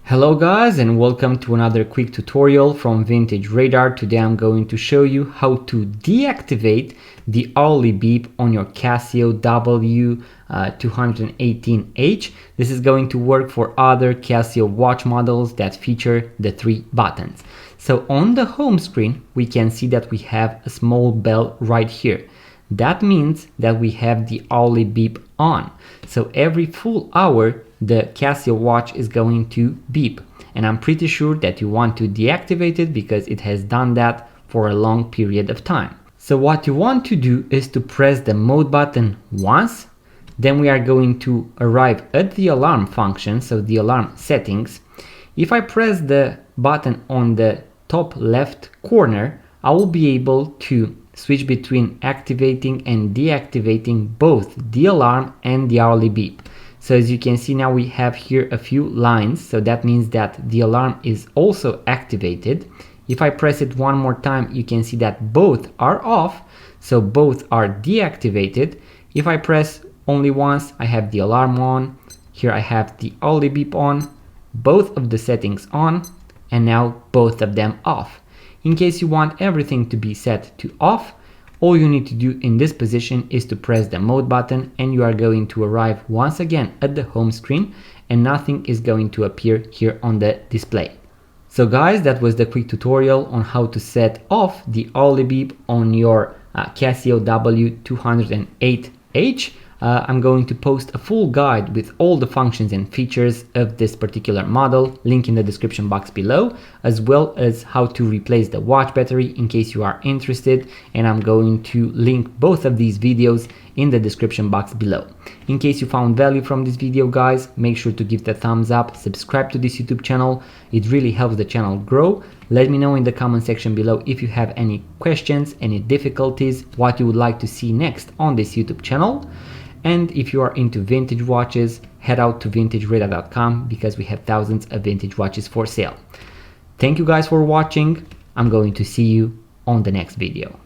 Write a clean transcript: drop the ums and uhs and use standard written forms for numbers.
Hello guys, and welcome to another quick tutorial from Vintage Radar. Today I'm going to show you how to deactivate the hourly beep on your Casio W-218H. This is going to work for other Casio watch models that feature the 3 buttons. So on the home screen we can see that we have a small bell right here. That means that we have the hourly beep on. So every full hour the Casio watch is going to beep, and I'm pretty sure that you want to deactivate it because it has done that for a long period of time. So what you want to do is to press the mode button once, then we are going to arrive at the alarm function, so the alarm settings. If I press the button on the top left corner, I will be able to switch between activating and deactivating both the alarm and the hourly beep. So as you can see now we have here a few lines, so that means that the alarm is also activated. If I press it one more time, you can see that both are off, so both are deactivated. If I press only once, I have the alarm on, here I have the hourly beep on, both of the settings on, and now both of them off. In case you want everything to be set to off, all you need to do in this position is to press the mode button, and you are going to arrive once again at the home screen and nothing is going to appear here on the display. So guys, that was the quick tutorial on how to set off the hourly beep on your Casio W-218H. I'm going to post a full guide with all the functions and features of this particular model, link in the description box below, as well as how to replace the watch battery in case you are interested, and I'm going to link both of these videos in the description box below. In case you found value from this video guys, make sure to give the thumbs up, subscribe to this YouTube channel, it really helps the channel grow. Let me know in the comment section below if you have any questions, any difficulties, what you would like to see next on this YouTube channel. And if you are into vintage watches, head out to vintageradar.com because we have thousands of vintage watches for sale. Thank you guys for watching. I'm going to see you on the next video.